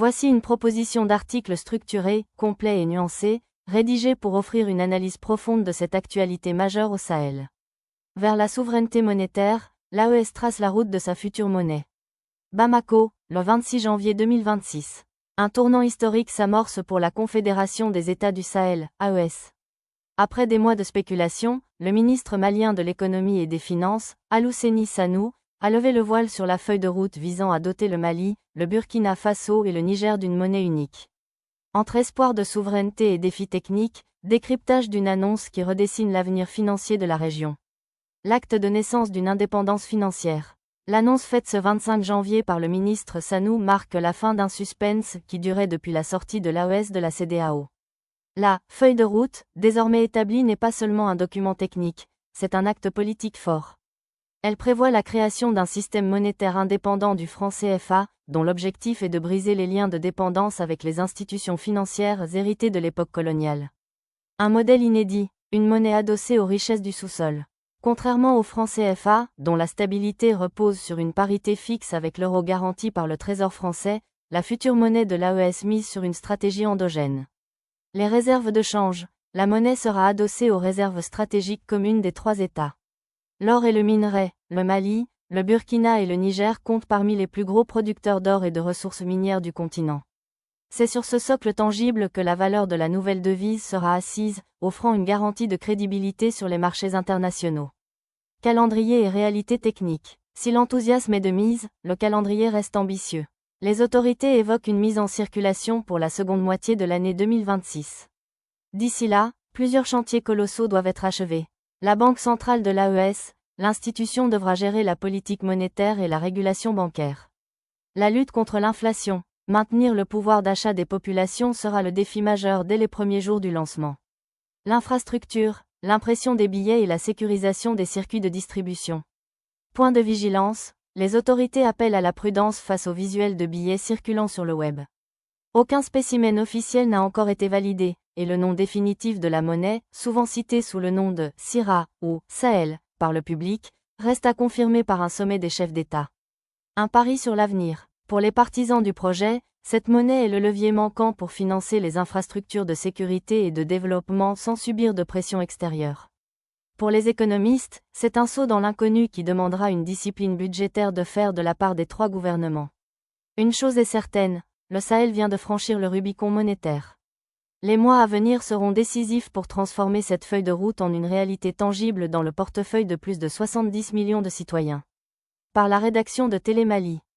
Voici une proposition d'article structuré, complet et nuancé, rédigé pour offrir une analyse profonde de cette actualité majeure au Sahel. Vers la souveraineté monétaire, l'AES trace la route de sa future monnaie. Bamako, le 26 janvier 2026. Un tournant historique s'amorce pour la Confédération des États du Sahel, AES. Après des mois de spéculation, le ministre malien de l'économie et des finances, Alioune Sanou, a levé le voile sur la feuille de route visant à doter le Mali, le Burkina Faso et le Niger d'une monnaie unique. Entre espoir de souveraineté et défis techniques, décryptage d'une annonce qui redessine l'avenir financier de la région. L'acte de naissance d'une indépendance financière. L'annonce faite ce 25 janvier par le ministre Sanou marque la fin d'un suspense qui durait depuis la sortie de l'AES de la CEDEAO. La « feuille de route », désormais établie, n'est pas seulement un document technique, c'est un acte politique fort. Elle prévoit la création d'un système monétaire indépendant du franc CFA, dont l'objectif est de briser les liens de dépendance avec les institutions financières héritées de l'époque coloniale. Un modèle inédit, une monnaie adossée aux richesses du sous-sol. Contrairement au franc CFA, dont la stabilité repose sur une parité fixe avec l'euro garanti par le Trésor français, la future monnaie de l'AES mise sur une stratégie endogène. Les réserves de change. La monnaie sera adossée aux réserves stratégiques communes des trois États. L'or et le minerai. Le Mali, le Burkina et le Niger comptent parmi les plus gros producteurs d'or et de ressources minières du continent. C'est sur ce socle tangible que la valeur de la nouvelle devise sera assise, offrant une garantie de crédibilité sur les marchés internationaux. Calendrier et réalité technique. Si l'enthousiasme est de mise, le calendrier reste ambitieux. Les autorités évoquent une mise en circulation pour la seconde moitié de l'année 2026. D'ici là, plusieurs chantiers colossaux doivent être achevés. La Banque centrale de l'AES, l'institution devra gérer la politique monétaire et la régulation bancaire. La lutte contre l'inflation, maintenir le pouvoir d'achat des populations sera le défi majeur dès les premiers jours du lancement. L'infrastructure, l'impression des billets et la sécurisation des circuits de distribution. Point de vigilance, les autorités appellent à la prudence face aux visuels de billets circulant sur le web. Aucun spécimen officiel n'a encore été validé, et le nom définitif de la monnaie, souvent cité sous le nom de Sira ou Sahel par le public, reste à confirmer par un sommet des chefs d'État. Un pari sur l'avenir. Pour les partisans du projet, cette monnaie est le levier manquant pour financer les infrastructures de sécurité et de développement sans subir de pression extérieure. Pour les économistes, c'est un saut dans l'inconnu qui demandera une discipline budgétaire de fer de la part des trois gouvernements. Une chose est certaine, le Sahel vient de franchir le Rubicon monétaire. Les mois à venir seront décisifs pour transformer cette feuille de route en une réalité tangible dans le portefeuille de plus de 70 millions de citoyens. Par la rédaction de Télé Mali.